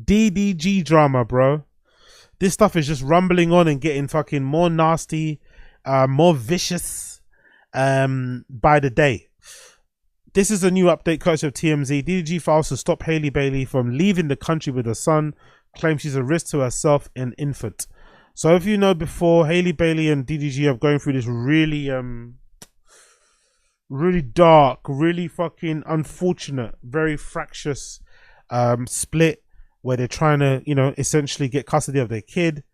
DDG drama, bro. This stuff is just rumbling on and getting fucking more nasty, more vicious by the day. This is a new update courtesy of TMZ. DDG files to stop Halle Bailey from leaving the country with her son, claims she's a risk to herself and infant. So if you know before, Halle Bailey and DDG are going through this really really dark, really fucking unfortunate, very fractious split where they're trying to, you know, essentially get custody of their kid.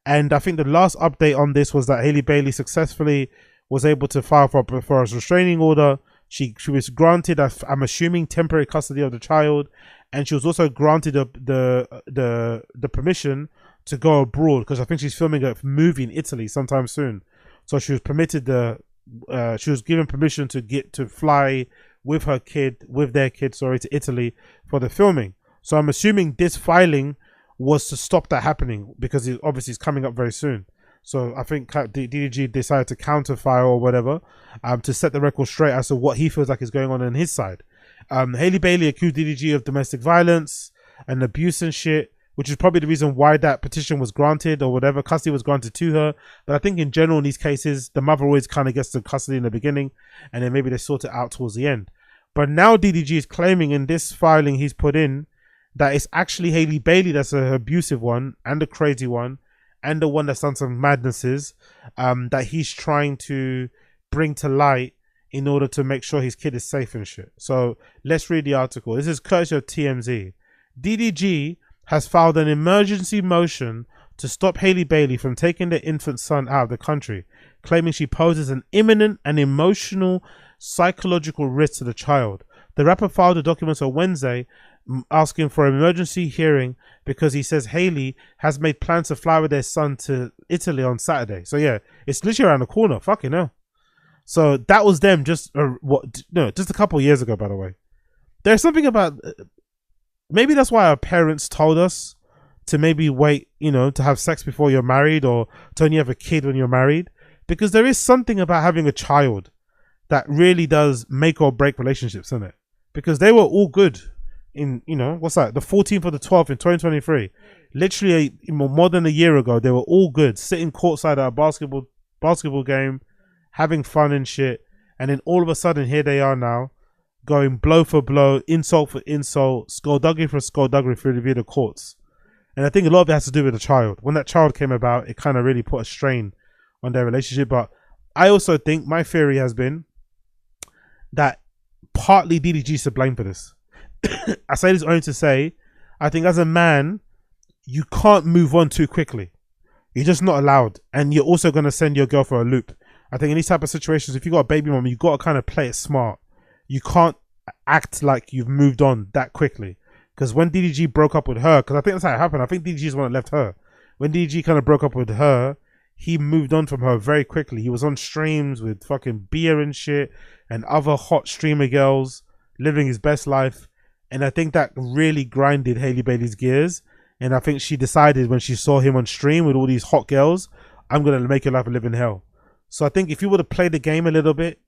And I think the last update on this was that Halle Bailey successfully was able to file for a restraining order. She was granted, I'm assuming, temporary custody of the child, and she was also granted the permission to go abroad, because I think she's filming a movie in Italy sometime soon. So she was permitted she was given permission to fly with their kid, to Italy for the filming. So I'm assuming this filing was to stop that happening, because it obviously is coming up very soon. So I think DDG decided to counterfile or whatever, to set the record straight as to what he feels like is going on his side. Halle Bailey accused DDG of domestic violence and abuse and shit, which is probably the reason why that petition was granted or whatever. Custody was granted to her. But I think in general in these cases, the mother always kind of gets the custody in the beginning, and then maybe they sort it out towards the end. But now DDG is claiming in this filing he's put in that it's actually Halle Bailey that's an abusive one and the crazy one and the one that's done some madnesses, that he's trying to bring to light in order to make sure his kid is safe and shit. So let's read the article. This is courtesy of TMZ. DDG has filed an emergency motion to stop Halle Bailey from taking their infant son out of the country, claiming she poses an imminent and emotional psychological risk to the child. The rapper filed the documents on Wednesday, asking for an emergency hearing because he says Halle has made plans to fly with their son to Italy on Saturday. So yeah, it's literally around the corner. Fucking hell. So that was them just a couple of years ago, by the way. There's something about, maybe that's why our parents told us to maybe wait, you know, to have sex before you're married, or to only have a kid when you're married, because there is something about having a child that really does make or break relationships, isn't it? Because they were all good in, you know, what's that, the 14th of the 12th in 2023, literally more than a year ago. They were all good, sitting courtside at a basketball game, having fun and shit. And then all of a sudden, here they are now, going blow for blow, insult for insult, skullduggery for skullduggery through the courts. And I think a lot of it has to do with the child. When that child came about, it kind of really put a strain on their relationship. But I also think, my theory has been that partly DDG is to blame for this. I say this only to say, I think as a man, you can't move on too quickly. You're just not allowed. And you're also going to send your girl for a loop. I think in these type of situations, if you got a baby mom, you got to kind of play it smart. You can't act like you've moved on that quickly. Because when DDG broke up with her, because I think that's how it happened. I think DDG is the one that left her. When DDG kind of broke up with her, he moved on from her very quickly. He was on streams with fucking beer and shit and other hot streamer girls, living his best life. And I think that really grinded Halle Bailey's gears. And I think she decided when she saw him on stream with all these hot girls, I'm going to make your life a living hell. So I think if you would have played the game a little bit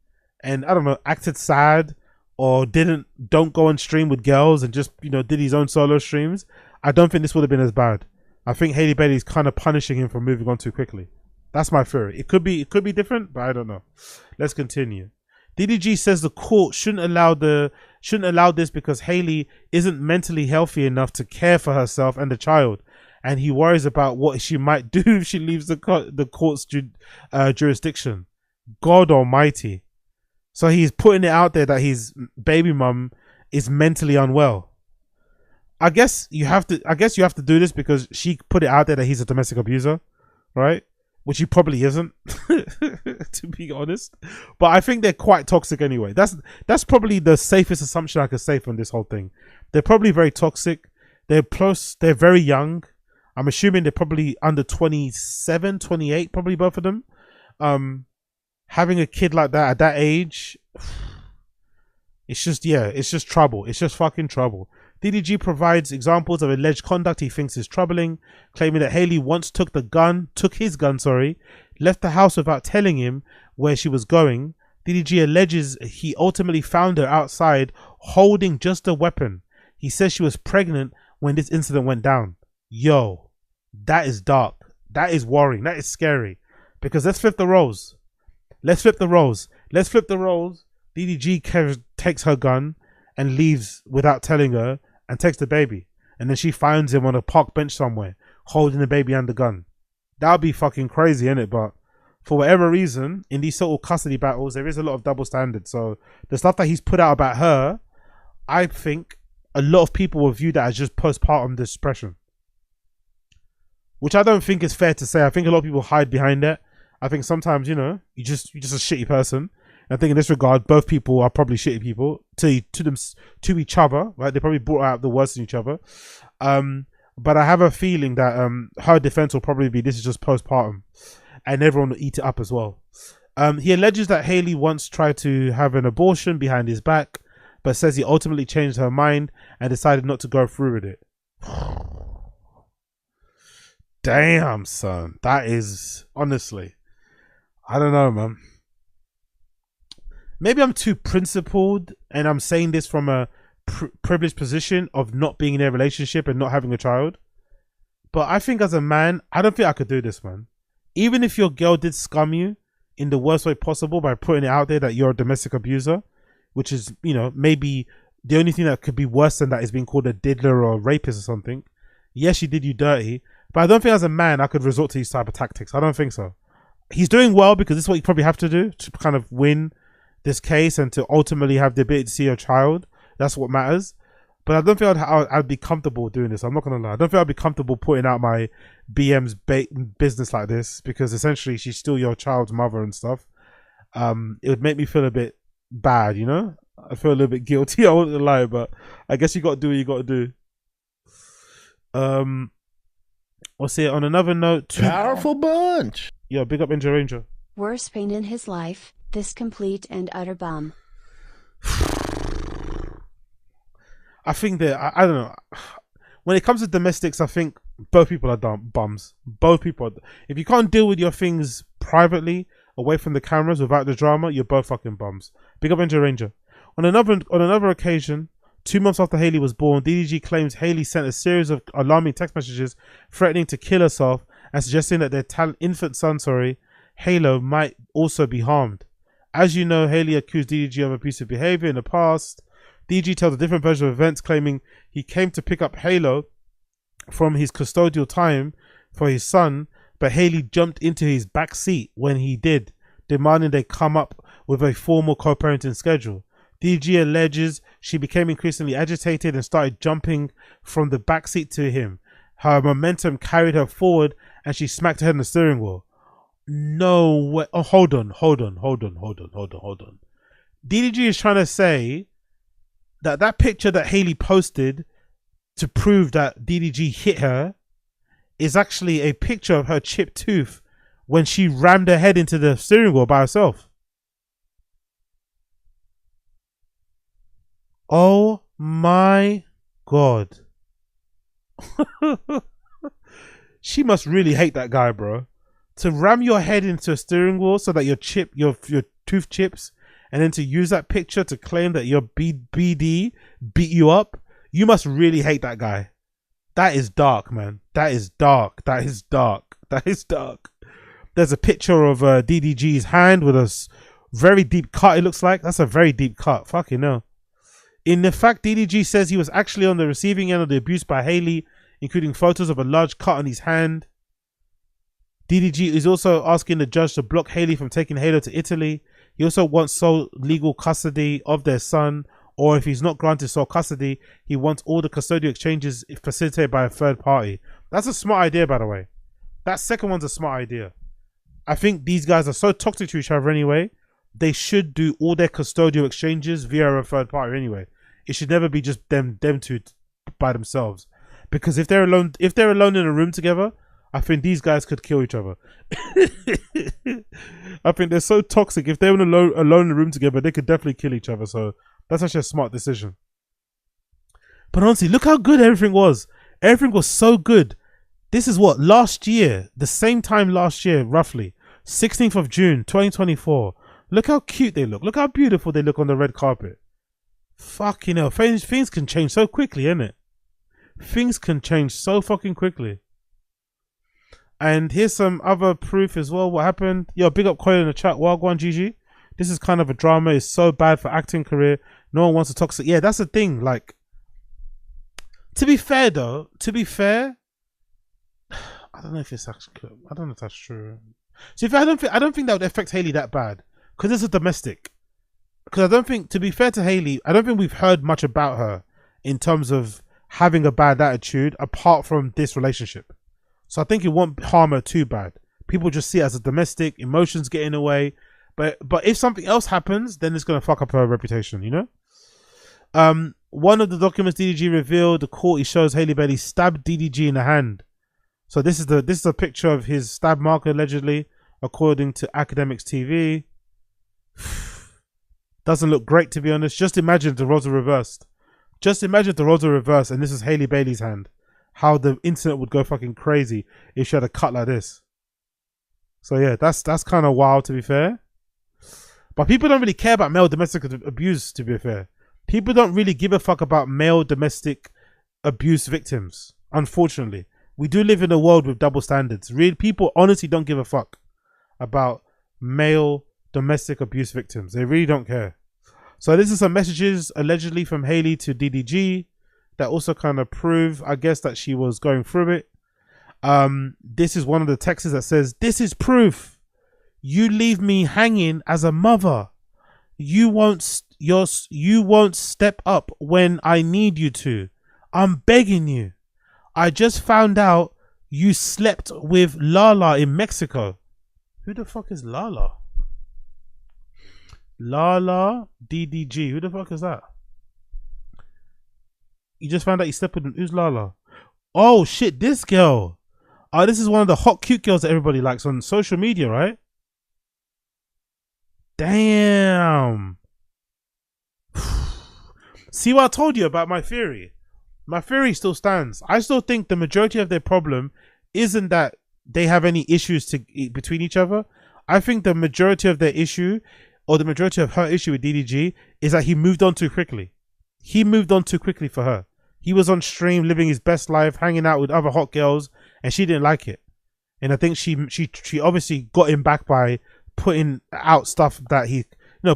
and, I don't know, acted sad or don't go on stream with girls and just, you know, did his own solo streams, I don't think this would have been as bad. I think Halle Bailey's kind of punishing him for moving on too quickly. That's my theory. It could be different, but I don't know. Let's continue. DDG says the court shouldn't allow this because Halle isn't mentally healthy enough to care for herself and the child, and he worries about what she might do if she leaves the court's jurisdiction. God Almighty! So he's putting it out there that his baby mum is mentally unwell. I guess you have to do this because she put it out there that he's a domestic abuser, right? Which he probably isn't, to be honest. But I think they're quite toxic anyway. That's probably the safest assumption I could say from this whole thing. They're probably very toxic. They're very young. I'm assuming they're probably under 27, 28, probably both of them. Having a kid like that at that age, it's just trouble. It's just fucking trouble. DDG provides examples of alleged conduct he thinks is troubling, claiming that Halle once took his gun, left the house without telling him where she was going. DDG alleges he ultimately found her outside holding just a weapon. He says she was pregnant when this incident went down. Yo, that is dark. That is worrying. That is scary. Because let's flip the roles. Let's flip the roles. Let's flip the roles. DDG takes her gun and leaves without telling her and takes the baby. And then she finds him on a park bench somewhere, holding the baby and the gun. That would be fucking crazy, innit? But for whatever reason, in these sort of custody battles, there is a lot of double standards. So the stuff that he's put out about her, I think a lot of people will view that as just postpartum depression. Which I don't think is fair to say. I think a lot of people hide behind that. I think sometimes, you know, you're just a shitty person. And I think in this regard, both people are probably shitty people to each other, right? They probably brought out the worst in each other. But I have a feeling that her defense will probably be this is just postpartum, and everyone will eat it up as well. He alleges that Halle once tried to have an abortion behind his back, but says he ultimately changed her mind and decided not to go through with it. Damn, son. That is, honestly, I don't know, man. Maybe I'm too principled and I'm saying this from a privileged position of not being in a relationship and not having a child. But I think as a man, I don't think I could do this, man. Even if your girl did scum you in the worst way possible by putting it out there that you're a domestic abuser, which is, you know, maybe the only thing that could be worse than that is being called a diddler or a rapist or something. Yes, she did you dirty, but I don't think as a man I could resort to these type of tactics. I don't think so. He's doing well because this is what you probably have to do to kind of win this case and to ultimately have the ability to see your child. That's what matters. But I don't think I'd be comfortable doing this. I'm not going to lie. I don't think I'd be comfortable putting out my BM's business like this, because essentially she's still your child's mother and stuff. It would make me feel a bit bad, you know? I feel a little bit guilty. I wouldn't lie, but I guess you got to do what you got to do. What's it? On another note, powerful bunch. Yo, big up Ninja Ranger. Worst pain in his life, this complete and utter bum. I think that I don't know. When it comes to domestics, I think both people are bums. Both people. If you can't deal with your things privately, away from the cameras, without the drama, you're both fucking bums. Big up Ninja Ranger. On another occasion, 2 months after Halle was born, DDG claims Halle sent a series of alarming text messages threatening to kill herself and suggesting that their infant son, Halo, might also be harmed. As you know, Halle accused DDG of abusive behavior in the past. DDG tells a different version of events, claiming he came to pick up Halo from his custodial time for his son, but Halle jumped into his back seat when he did, demanding they come up with a formal co-parenting schedule. DDG alleges she became increasingly agitated and started jumping from the back seat to him. Her momentum carried her forward and she smacked her head on the steering wheel. No way. Oh, hold on. DDG is trying to say that picture that Halle posted to prove that DDG hit her is actually a picture of her chipped tooth when she rammed her head into the steering wheel by herself. Oh my God. She must really hate that guy, bro. To ram your head into a steering wheel so that your tooth chips, and then to use that picture to claim that your BD beat you up, you must really hate that guy. That is dark, man. That is dark. There's a picture of DDG's hand with a very deep cut, it looks like. That's a very deep cut. Fucking hell. In the fact, DDG says he was actually on the receiving end of the abuse by Halle, including photos of a large cut on his hand. DDG is also asking the judge to block Halle from taking Halo to Italy. He also wants sole legal custody of their son, or if he's not granted sole custody, he wants all the custodial exchanges facilitated by a third party. That's a smart idea, by the way. That second one's a smart idea. I think these guys are so toxic to each other anyway. They should do all their custodial exchanges via a third party anyway. It should never be just them two by themselves. Because if they're alone in a room together, I think these guys could kill each other. I think they're so toxic. If they were alone in a room together, they could definitely kill each other. So that's actually a smart decision. But honestly, look how good everything was. Everything was so good. This is what, last year, the same time last year, roughly, 16th of June, 2024. Look how cute they look. Look how beautiful they look on the red carpet. Fucking hell, things can change so quickly, innit? Things can change so fucking quickly. And here's some other proof as well. What happened? Yo, big up Coil in the chat. Wagwan GG. This is kind of a drama. It's so bad for acting career. No one wants a toxic. Yeah, that's the thing. Like, to be fair though, I don't know if it's actually. I don't know if that's true. So if I don't think that would affect Halle that bad because it's a domestic. Because I don't think, to be fair to Halle, I don't think we've heard much about her in terms of having a bad attitude apart from this relationship. So I think it won't harm her too bad. People just see it as a domestic, emotions get in the way. But if something else happens, then it's gonna fuck up her reputation, you know? One of the documents DDG revealed, the court, he shows Halle Bailey stabbed DDG in the hand. So this is a picture of his stab mark allegedly, according to Academics TV. Doesn't look great, to be honest. Just imagine if the roles are reversed. Just imagine if the roles are reversed and this is Halle Bailey's hand. How the internet would go fucking crazy if she had a cut like this. So yeah, that's kind of wild, to be fair. But people don't really care about male domestic abuse, to be fair. People don't really give a fuck about male domestic abuse victims, unfortunately. We do live in a world with double standards. Real people honestly don't give a fuck about male domestic abuse victims. They really don't care. So this is some messages allegedly from Halle to DDG that also kind of prove, I guess, that she was going through it. This is one of the texts that says, "This is proof. You leave me hanging as a mother. You won't step up when I need you to. I'm begging you. I just found out you slept with Lala in Mexico." Who the fuck is Lala? Lala DDG. Who the fuck is that? You just found out you slept with him. Who's Lala? Oh shit, this girl. Oh, this is one of the hot cute girls that everybody likes on social media, right? Damn. See what I told you about my theory? My theory still stands. I still think the majority of their problem isn't that they have any issues between each other. I think the majority of their issue, or the majority of her issue with DDG, is that he moved on too quickly. He moved on too quickly for her. He was on stream living his best life, hanging out with other hot girls, and she didn't like it. And I think she obviously got him back by putting out stuff that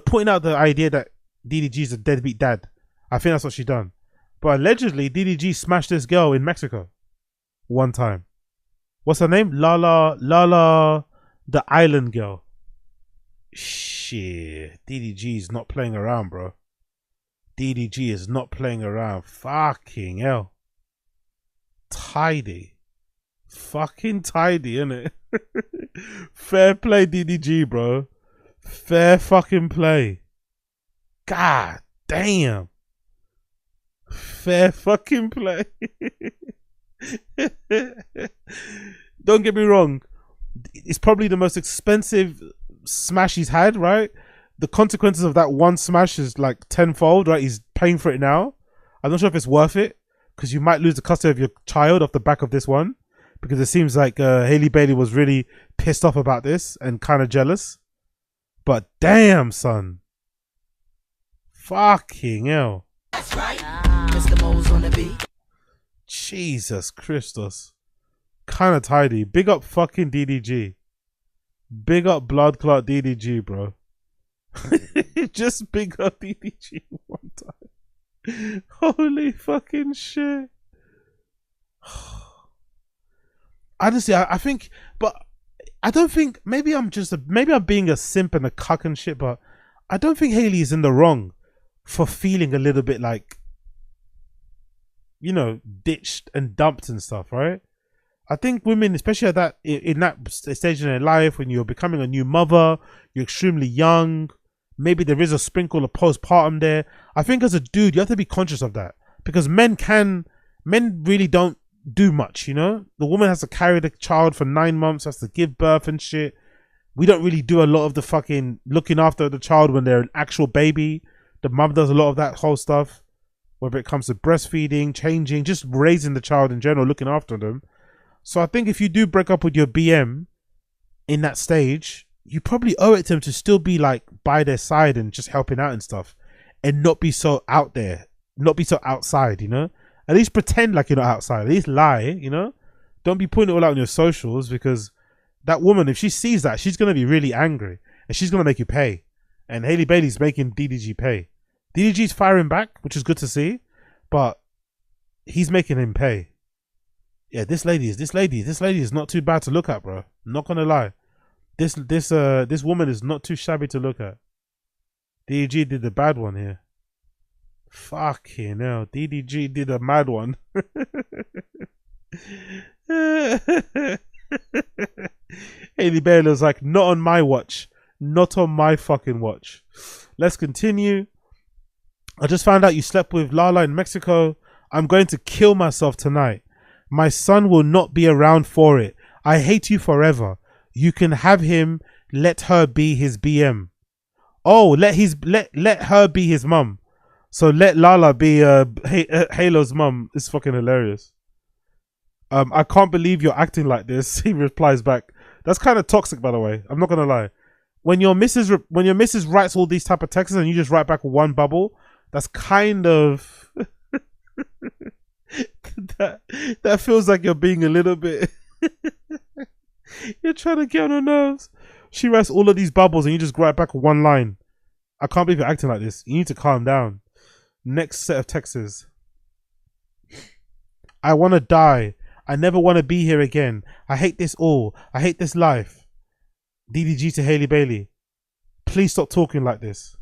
putting out the idea that DDG is a deadbeat dad. I think that's what she done. But allegedly, DDG smashed this girl in Mexico one time. What's her name? Lala, the island girl. Shit, DDG is not playing around, bro. DDG is not playing around. Fucking hell. Tidy. Fucking tidy, innit? Fair play, DDG, bro. Fair fucking play. God damn. Fair fucking play. Don't get me wrong. It's probably the most expensive smash he's had, right? The consequences of that one smash is like tenfold, right? He's paying for it now. I'm not sure if it's worth it because you might lose the custody of your child off the back of this one, because it seems like Halle Bailey was really pissed off about this and kind of jealous. But damn, son. Fucking hell. That's right. Mr. Mo's on the beat. Jesus Christus. Kind of tidy. Big up fucking DDG. Big up blood clot DDG, bro. Just big up DDG one time. Holy fucking shit. Honestly, I think, but I don't think, maybe I'm being a simp and a cuck and shit, but I don't think Halle is in the wrong for feeling a little bit like, ditched and dumped and stuff, right? I think women, especially at that, in that stage in their life, when you're becoming a new mother, you're extremely young, maybe there is a sprinkle of postpartum there. I think as a dude, you have to be conscious of that, because men really don't do much, The woman has to carry the child for 9 months, has to give birth and shit. We don't really do a lot of the fucking looking after the child when they're an actual baby. The mum does a lot of that whole stuff, whether it comes to breastfeeding, changing, just raising the child in general, looking after them. So I think if you do break up with your BM in that stage, you probably owe it to them to still be like by their side and just helping out and stuff, and not be so out there, not be so outside, At least pretend like you're not outside. At least lie, you know? Don't be putting it all out on your socials, because that woman, if she sees that, she's going to be really angry and she's going to make you pay. And Halle Bailey's making DDG pay. DDG's firing back, which is good to see, but he's making him pay. Yeah, this lady is not too bad to look at, bro. Not gonna lie. This woman is not too shabby to look at. DDG did the bad one here. Fucking hell, DDG did a mad one. Halle Bailey was like, not on my watch. Not on my fucking watch. Let's continue. I just found out you slept with Lala in Mexico. I'm going to kill myself tonight. My son will not be around for it. I hate you forever. You can have him. Let her be his BM. Oh, let her be his mum. So let Lala be Halo's mum. It's fucking hilarious. I can't believe you're acting like this. He replies back. That's kind of toxic, by the way. I'm not gonna lie. When your missus writes all these type of texts and you just write back one bubble, that's kind of that feels like you're being a little bit you're trying to get on her nerves. She writes all of these bubbles and you just write back one line. I can't believe you're acting like this. You need to calm down. Next set of texts. I want to die. I never want to be here again. I hate this all. I hate this life. DDG to Halle Bailey. Please stop talking like this.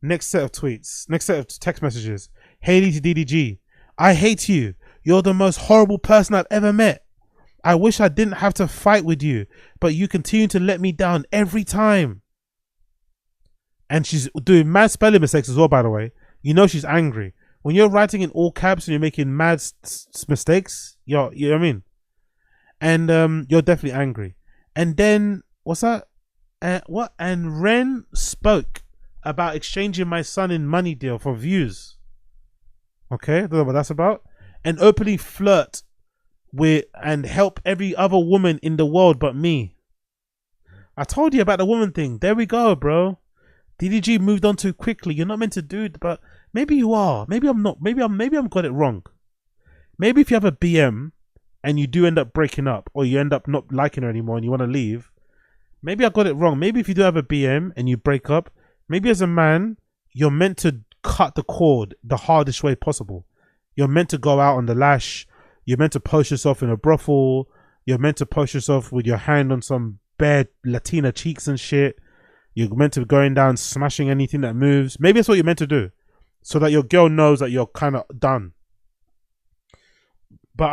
Next set of tweets. Next set of text messages. Hailey to DDG. I hate you. You're the most horrible person I've ever met. I wish I didn't have to fight with you, but you continue to let me down every time. And she's doing mad spelling mistakes as well, by the way. You know she's angry. When you're writing in all caps and you're making mad mistakes, you know what I mean? And you're definitely angry. And then, what's that? What? And Ren spoke about exchanging my son in money deal for views. Okay, don't know what that's about. And openly flirt with and help every other woman in the world but me. I told you about the woman thing. There we go, bro. DDG moved on too quickly. You're not meant to do it, but maybe you are. Maybe I'm not. Maybe I'm got it wrong. Maybe if you have a BM and you do end up breaking up, or you end up not liking her anymore and you want to leave, maybe I got it wrong. Maybe if you do have a BM and you break up, maybe as a man, you're meant to cut the cord the hardest way possible. You're meant to go out on the lash. You're meant to post yourself in a brothel. You're meant to post yourself with your hand on some bare Latina cheeks and shit. You're meant to be going down, smashing anything that moves. Maybe that's what you're meant to do, so that your girl knows that you're kind of done. But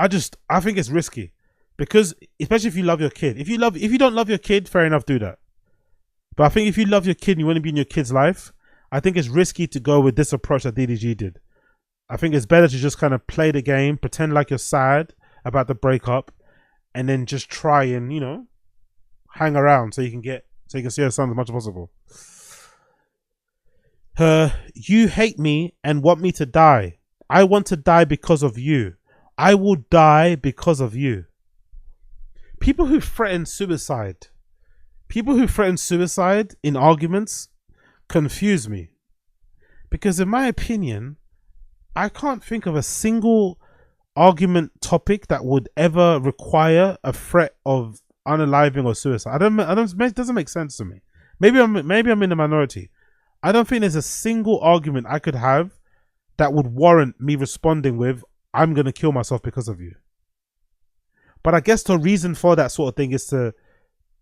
I think it's risky, because especially if you love your kid. If you don't love your kid, fair enough, do that. But I think if you love your kid and you want to be in your kid's life, I think it's risky to go with this approach that DDG did. I think it's better to just kind of play the game, pretend like you're sad about the breakup, and then just try and, you know, hang around so you can see her son as much as possible. You hate me and want me to die. I want to die because of you. I will die because of you. People who threaten suicide in arguments confuse me. Because in my opinion, I can't think of a single argument topic that would ever require a threat of unaliving or suicide. It doesn't make sense to me. Maybe I'm in the minority. I don't think there's a single argument I could have that would warrant me responding with, I'm going to kill myself because of you. But I guess the reason for that sort of thing is to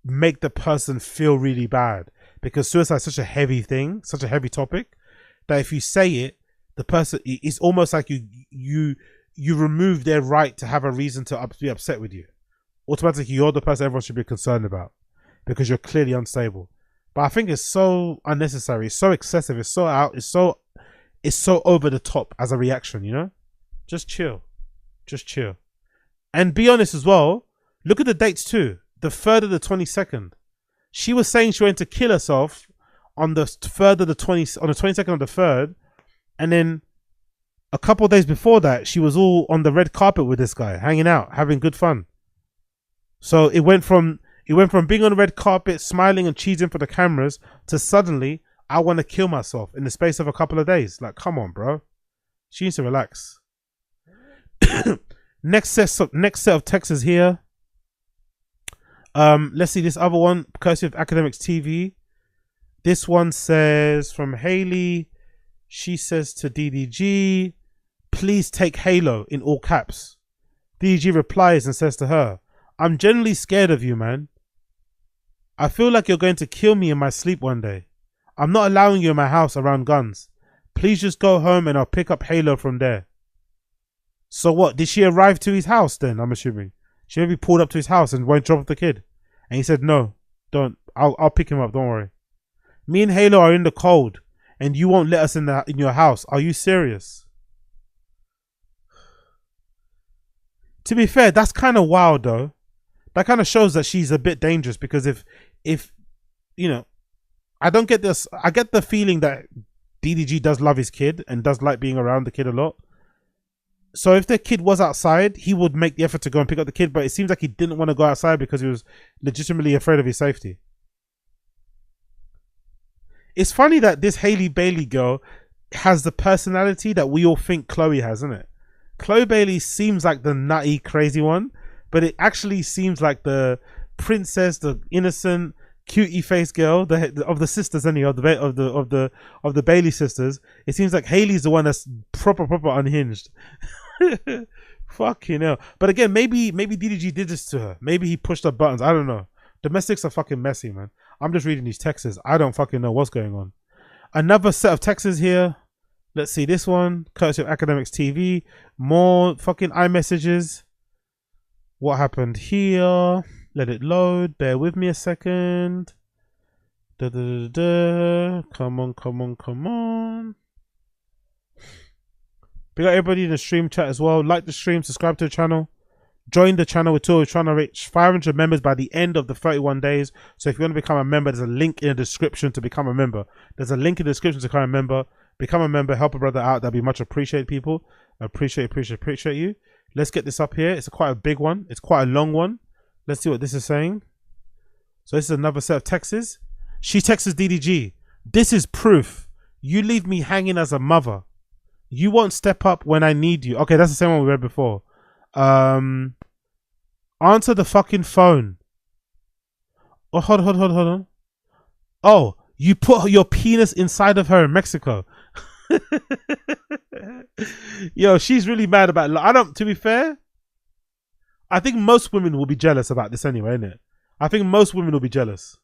make the person feel really bad, because suicide is such a heavy thing, such a heavy topic, that if you say it, the person, it's almost like you remove their right to have a reason to be upset with you. Automatically, you're the person everyone should be concerned about, because you're clearly unstable. But I think it's so unnecessary, it's so excessive, it's so over the top as a reaction, you know? Just chill. And be honest as well, look at the dates too. The 3rd of the 22nd. She was saying she went to kill herself on the 3rd of the 22nd of the 3rd, and then a couple of days before that, she was all on the red carpet with this guy, hanging out, having good fun. So it went from being on the red carpet, smiling and cheesing for the cameras, to suddenly, I want to kill myself in the space of a couple of days. Like, come on, bro. She needs to relax. Next set of texts is here. Let's see this other one, courtesy of Academics TV. This one says from Haley. She says to DDG, please take Halo, in all caps. DDG replies and says to her, I'm genuinely scared of you, man. I feel like you're going to kill me in my sleep one day. I'm not allowing you in my house around guns. Please just go home and I'll pick up Halo from there. So what? Did she arrive to his house then, I'm assuming? She maybe pulled up to his house and went drop off the kid. And he said, no, don't. I'll pick him up, don't worry. Me and Halo are in the cold and you won't let us in your house. Are you serious? To be fair, that's kind of wild though. That kind of shows that she's a bit dangerous, because if you know, I don't get this. I get the feeling that DDG does love his kid and does like being around the kid a lot. So if the kid was outside, he would make the effort to go and pick up the kid, but it seems like he didn't want to go outside because he was legitimately afraid of his safety. It's funny that this Halle Bailey girl has the personality that we all think Chloe has, isn't it? Chloe Bailey seems like the nutty, crazy one, but it actually seems like the princess, the innocent, cutie faced girl, of the sisters anyway, of the Bailey sisters. It seems like Haley's the one that's proper unhinged. Fucking hell. But again, maybe DDG did this to her. Maybe he pushed her buttons. I don't know. Domestics are fucking messy, man. I'm just reading these texts. I don't fucking know what's going on. Another set of texts here. Let's see this one. Courtesy of Academics TV. More fucking iMessages. What happened here? Let it load. Bear with me a second. Come on. We got everybody in the stream chat as well. Like the stream, subscribe to the channel. Join the channel. We're trying to reach 500 members by the end of the 31 days. So if you want to become a member, there's a link in the description to become a member. There's a link in the description to become a member. Become a member. Help a brother out. That'd be much appreciated, people. Appreciate you. Let's get this up here. It's quite a big one. It's quite a long one. Let's see what this is saying. So this is another set of texts. She texts DDG. This is proof. You leave me hanging as a mother. You won't step up when I need you. Okay, that's the same one we read before. Answer the fucking phone. Oh, hold on. Oh, you put your penis inside of her in Mexico. Yo, she's really mad about. To be fair, I think most women will be jealous about this anyway, innit? I think most women will be jealous.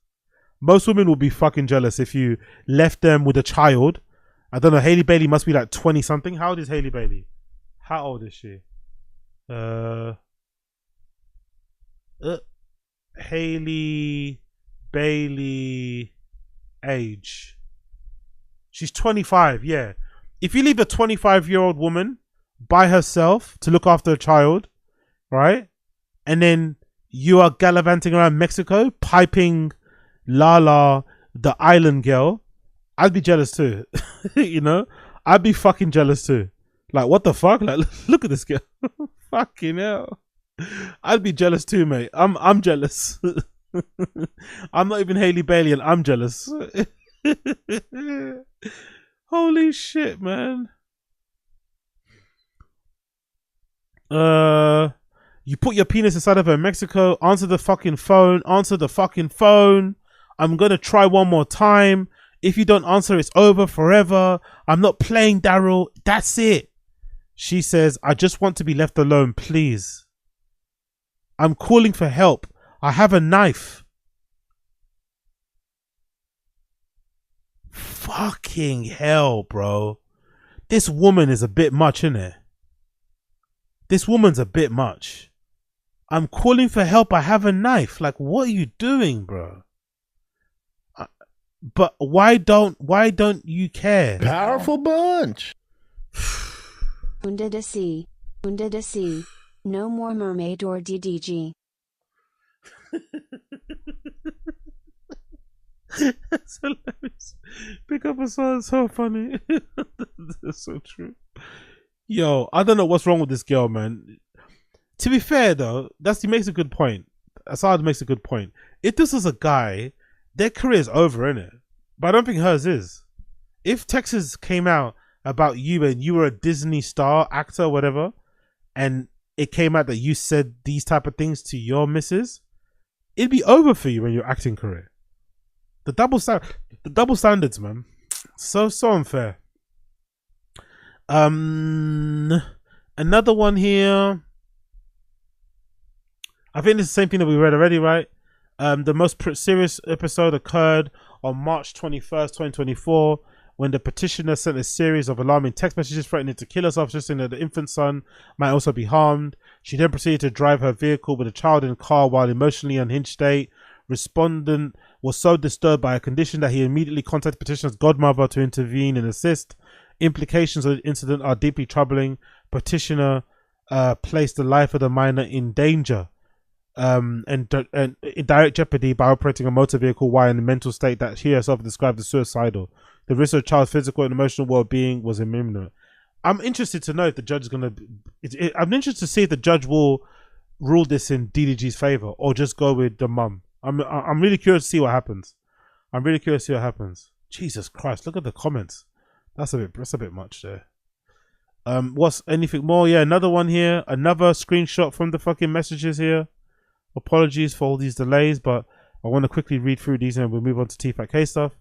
Most women will be fucking jealous if you left them with a child. I don't know. Halle Bailey must be like 20 something. How old is Halle Bailey? How old is she? Halle Bailey age. She's 25. Yeah. If you leave a 25-year-old woman by herself to look after a child, right? And then you are gallivanting around Mexico, piping Lala, the island girl, I'd be jealous too. You know? I'd be fucking jealous too. Like, what the fuck? Like, look at this girl. Fucking hell. I'd be jealous too, mate. I'm jealous. I'm not even Halle Bailey and I'm jealous. Holy shit, man. You put your penis inside of her in Mexico. Answer the fucking phone. I'm gonna try one more time. If you don't answer, it's over forever. I'm not playing, Daryl. That's it. She says, I just want to be left alone, please. I'm calling for help. I have a knife. Fucking hell, bro. This woman is a bit much, innit? This woman's a bit much. I'm calling for help. I have a knife. Like, what are you doing, bro? But why don't you care? Powerful bunch. Wounded a sea. No more mermaid or DDG. That's hilarious. Pick up a song, it's so funny. That's so true. Yo, I don't know what's wrong with this girl, man. To be fair though, he makes a good point. Assad makes a good point. If this was a guy, their career's over, innit? But I don't think hers is. If Texas came out about you and you were a Disney star, actor, whatever, and it came out that you said these type of things to your missus, it'd be over for you in your acting career. The double standards, man. So unfair. Another one here. I think it's the same thing that we read already, right? The most serious episode occurred on March 21st, 2024, when the petitioner sent a series of alarming text messages threatening to kill herself, suggesting that the infant son might also be harmed. She then proceeded to drive her vehicle with a child in the car while emotionally unhinged state. Respondent was so disturbed by a condition that he immediately contacted petitioner's godmother to intervene and assist. Implications of the incident are deeply troubling. Petitioner placed the life of the minor in danger and in direct jeopardy by operating a motor vehicle while in a mental state that she herself described as suicidal. The risk of the child's physical and emotional well-being was imminent. I'm interested to know if the judge is going to... I'm interested to see if the judge will rule this in DDG's favor or just go with the mum. I'm really curious to see what happens. Jesus Christ, look at the comments. That's a bit much there. What's anything more? Yeah, another one here. Another screenshot from the fucking messages here. Apologies for all these delays, but I want to quickly read through these and we'll move on to TFAK stuff.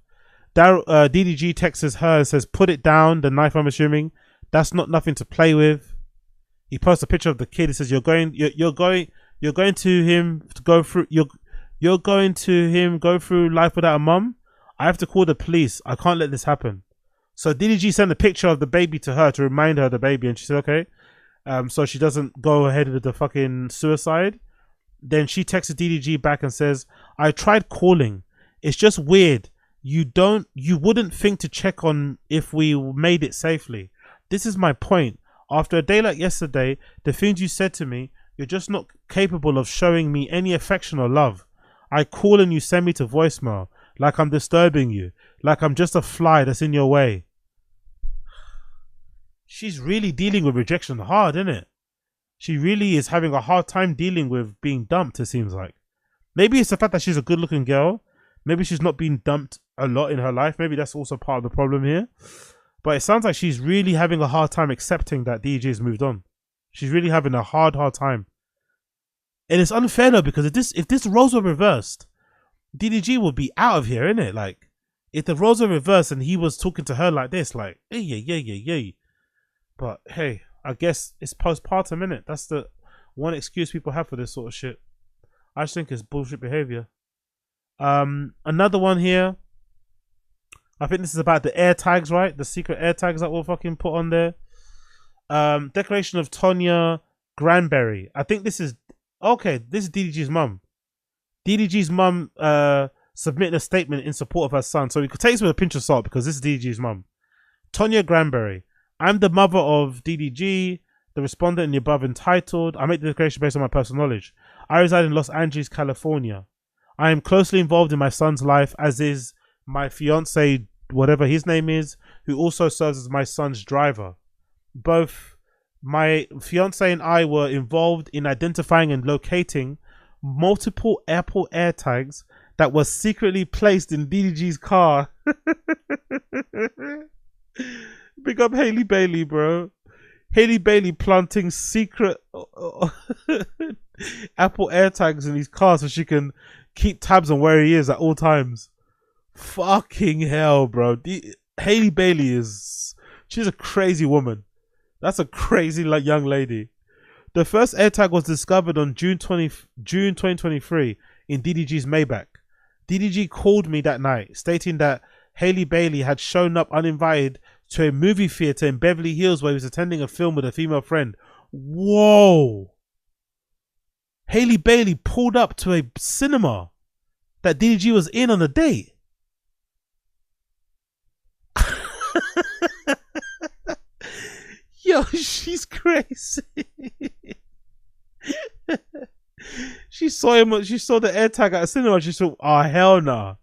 DDG texts her and says, "Put it down, the knife, I'm assuming. That's not nothing to play with." He posts a picture of the kid. He says, you're going to him to go through go through life without a mum. I have to call the police. I can't let this happen. So DDG sent a picture of the baby to her to remind her of the baby, and she said okay. So she doesn't go ahead with the fucking suicide. Then she texted DDG back and says, "I tried calling. It's just weird. You wouldn't think to check on if we made it safely. This is my point. After a day like yesterday, the things you said to me, you're just not capable of showing me any affection or love. I call and you send me to voicemail, like I'm disturbing you, like I'm just a fly that's in your way." She's really dealing with rejection hard, isn't it? She really is having a hard time dealing with being dumped, it seems like. Maybe it's the fact that she's a good looking girl. Maybe she's not been dumped a lot in her life. Maybe that's also part of the problem here. But it sounds like she's really having a hard time accepting that DJ has moved on. She's really having a hard time. And it's unfair though, because if this roles were reversed, DDG would be out of here, innit? Like, if the roles were reversed and he was talking to her like this, like, yeah. But hey, I guess it's postpartum, innit? That's the one excuse people have for this sort of shit. I just think it's bullshit behavior. Another one here. I think this is about the air tags, right? The secret air tags that we'll fucking put on there. Declaration of Tonya Granberry. I think this is okay. This is DDG's mum. DDG's mum submitted a statement in support of her son. So we could take this with a pinch of salt because this is DDG's mum. Tonya Granberry. I'm the mother of DDG, the respondent in the above entitled. I make the declaration based on my personal knowledge. I reside in Los Angeles, California. I am closely involved in my son's life, as is my fiance, whatever his name is, who also serves as my son's driver. Both my fiance and I were involved in identifying and locating multiple airport air tags that were secretly placed in DDG's car. Big up Halle Bailey, bro. Halle Bailey planting secret Apple AirTags in his car so she can keep tabs on where he is at all times. Fucking hell, bro. Halle Bailey she's a crazy woman. That's a crazy young lady. The first AirTag was discovered on June 2023 in DDG's Maybach. DDG called me that night stating that Halle Bailey had shown up uninvited to a movie theater in Beverly Hills where he was attending a film with a female friend. Whoa. Halle Bailey pulled up to a cinema that DDG was in on a date. Yo, she's crazy. She saw him. She saw the AirTag at a cinema. She said, "Oh hell no!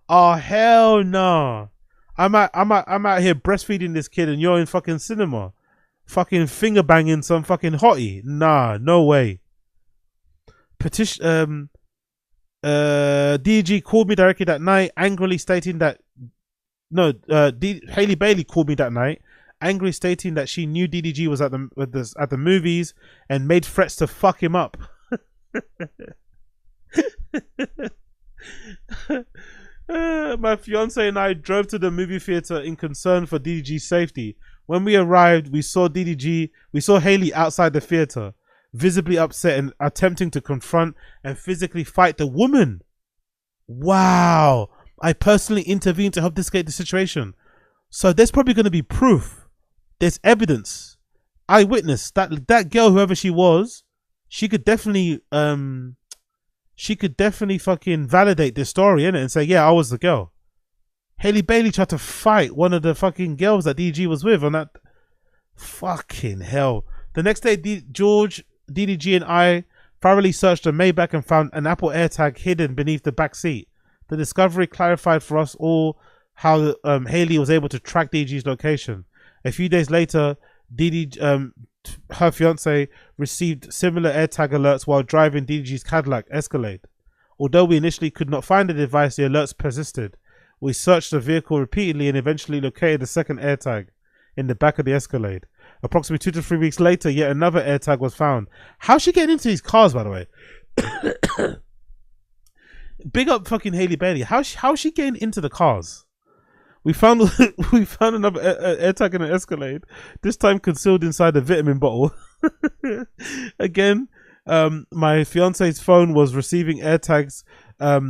Oh hell no! I'm out here breastfeeding this kid, and you're in fucking cinema, fucking finger banging some fucking hottie. Nah, no way." DG called me directly that night, angrily stating that Halle Bailey called me that night, angry, stating that she knew DDG was at the movies and made threats to fuck him up. My fiance and I drove to the movie theater in concern for DDG's safety. When we arrived, we saw Halle outside the theater, visibly upset and attempting to confront and physically fight the woman. Wow. I personally intervened to help escalate the situation. So there's probably going to be proof. There's evidence. Eyewitness. That girl, whoever she was, she could definitely fucking validate this story, innit? And say, yeah, I was the girl. Halle Bailey tried to fight one of the fucking girls that DDG was with on that. Fucking hell. The next day, DDG and I thoroughly searched a Maybach and found an Apple AirTag hidden beneath the back seat. The discovery clarified for us all how Halle was able to track DDG's location. A few days later, her fiance received similar AirTag alerts while driving DDG's Cadillac Escalade. Although we initially could not find the device, the alerts persisted. We searched the vehicle repeatedly and eventually located the second AirTag in the back of the Escalade. Approximately 2 to 3 weeks later, yet another AirTag was found. How's she getting into these cars, by the way? Big up fucking Halle Bailey. How's she getting into the cars? We found another AirTag in an Escalade, this time concealed inside a vitamin bottle. Again, my fiance's phone was receiving AirTags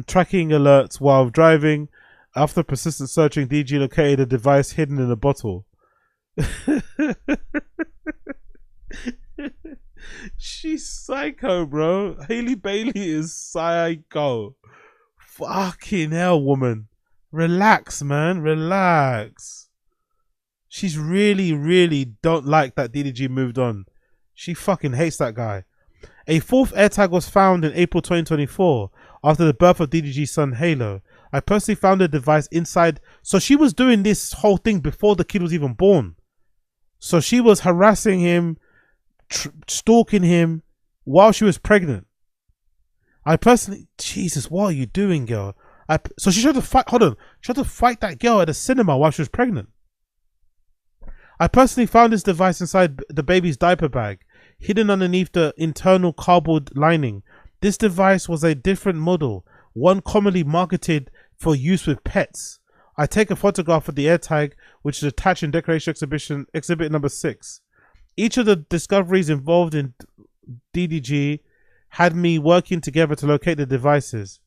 tracking alerts while driving. After persistent searching, DG located a device hidden in a bottle. She's psycho, bro. Halle Bailey is psycho. Fucking hell, woman. Relax, man. Relax. She's really don't like that DDG moved on. She fucking hates that guy. A fourth AirTag was found in April 2024 after the birth of DDG's son Halo. I personally found the device inside. So she was doing this whole thing before the kid was even born. So she was harassing him, stalking him while she was pregnant. I personally, Jesus, what are you doing, girl? So she tried to fight. Hold on, she tried to fight that girl at a cinema while she was pregnant. I personally found this device inside the baby's diaper bag, hidden underneath the internal cardboard lining. This device was a different model, one commonly marketed for use with pets. I take a photograph of the AirTag, which is attached in Decoration Exhibit number 6. Each of the discoveries involved in DDG had me working together to locate the devices.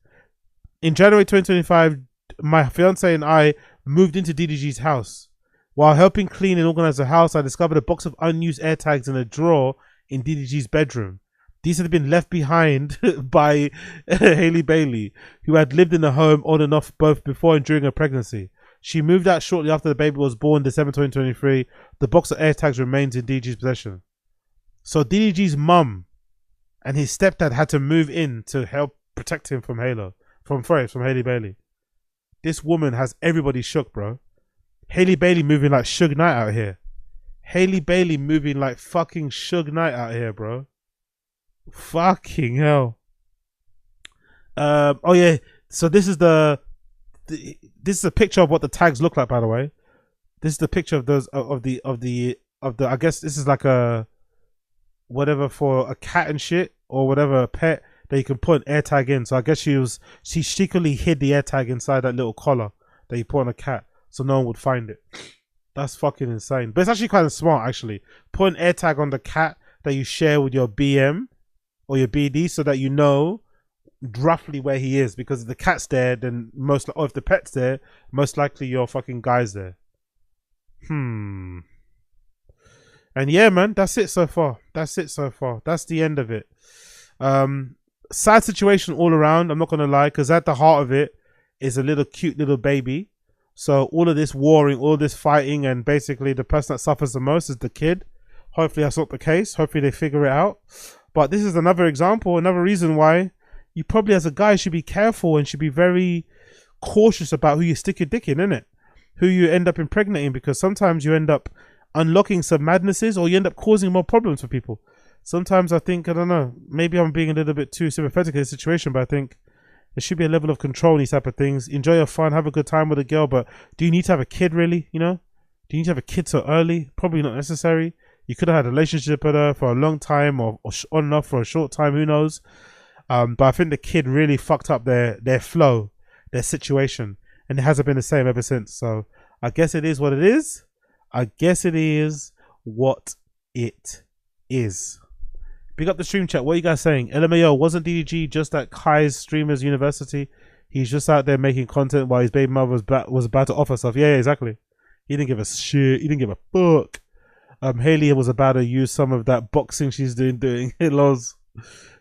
In January 2025, my fiance and I moved into DDG's house. While helping clean and organize the house, I discovered a box of unused AirTags in a drawer in DDG's bedroom. These had been left behind by Halle Bailey, who had lived in the home on and off both before and during her pregnancy. She moved out shortly after the baby was born, December 2023. The box of AirTags remains in DDG's possession. So DDG's mum and his stepdad had to move in to help protect him from Halle Bailey. This woman has everybody shook, bro. Halle Bailey moving like Suge Knight out here. Halle Bailey moving like fucking Suge Knight out here, bro. Fucking hell. Oh yeah. So this is a picture of what the tags look like, by the way. This is the picture of those of the I guess this is like a whatever for a cat and shit or whatever, a pet that you can put an AirTag in. So I guess she secretly hid the AirTag inside that little collar that you put on a cat so no one would find it. That's fucking insane. But it's actually kind of smart, actually. Put an AirTag on the cat that you share with your BM or your BD so that you know roughly where he is, because if the cat's there, then or if the pet's there, most likely your fucking guy's there. And yeah, man, that's it so far. That's the end of it. Sad situation all around, I'm not gonna lie, because at the heart of it is a little cute little baby. So all of this warring, all this fighting, and basically the person that suffers the most is the kid. Hopefully that's not the case. Hopefully they figure it out. But this is another example, another reason why you probably as a guy should be careful and should be very cautious about who you stick your dick in, innit? Who you end up impregnating, because sometimes you end up unlocking some madnesses or you end up causing more problems for people. Sometimes I think, I don't know, maybe I'm being a little bit too sympathetic in the situation, but I think there should be a level of control in these type of things. Enjoy your fun, have a good time with a girl, but do you need to have a kid really, you know? Do you need to have a kid so early? Probably not necessary. You could have had a relationship with her for a long time, or on and off for a short time. Who knows? But I think the kid really fucked up their flow, their situation, and it hasn't been the same ever since. So I guess it is what it is. I guess it is what it is. Pick up the stream chat. What are you guys saying? LMAO, wasn't DDG just at Kai's Streamers University? He's just out there making content while his baby mother was about to offer stuff. Yeah, exactly. He didn't give a shit. He didn't give a fuck. Halle was about to use some of that boxing she's doing. Lols.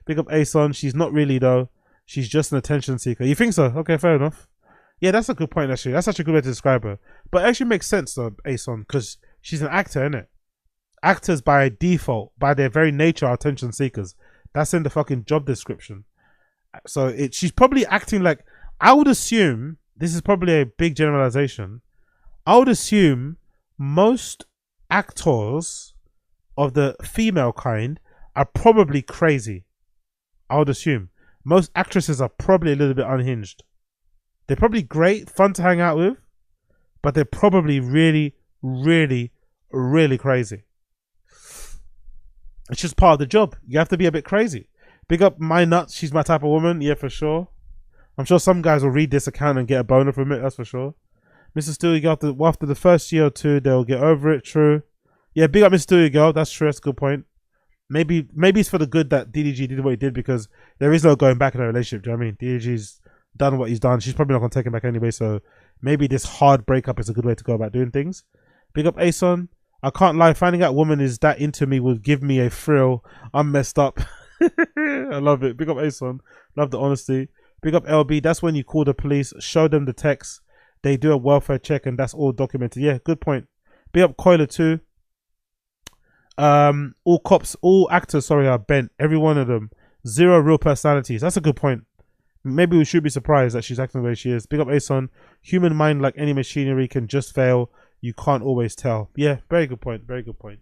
Pick up Ason. She's not really though. She's just an attention seeker. You think so? Okay, fair enough. Yeah, that's a good point actually. That's such a good way to describe her. But it actually makes sense though, Ason, because she's an actor, isn't it? Actors by default, by their very nature, are attention seekers. That's in the fucking job description. So she's probably acting like, I would assume, this is probably a big generalization, I would assume most actors of the female kind are probably crazy. I would assume. Most actresses are probably a little bit unhinged. They're probably great, fun to hang out with, but they're probably really, really, really crazy. It's just part of the job. You have to be a bit crazy. Big up my nuts. She's my type of woman. Yeah, for sure. I'm sure some guys will read this account and get a boner from it. That's for sure. Mr. Stewie Girl, after the first year or two, they'll get over it. True. Yeah, big up Mr. Stewie Girl. That's true. That's a good point. Maybe it's for the good that DDG did what he did, because there is no going back in a relationship. Do you know what I mean? DDG's done what he's done. She's probably not going to take him back anyway. So maybe this hard breakup is a good way to go about doing things. Big up Ason. I can't lie, finding out woman is that into me would give me a thrill. I'm messed up. I love it. Big up Ason. Love the honesty. Big up LB. That's when you call the police, show them the text, they do a welfare check, and that's all documented. Yeah, good point. Big up Coiler too. All actors, are bent. Every one of them. Zero real personalities. That's a good point. Maybe we should be surprised that she's acting the way she is. Big up Ason. Human mind, like any machinery, can just fail. You can't always tell. Yeah, very good point. Very good point.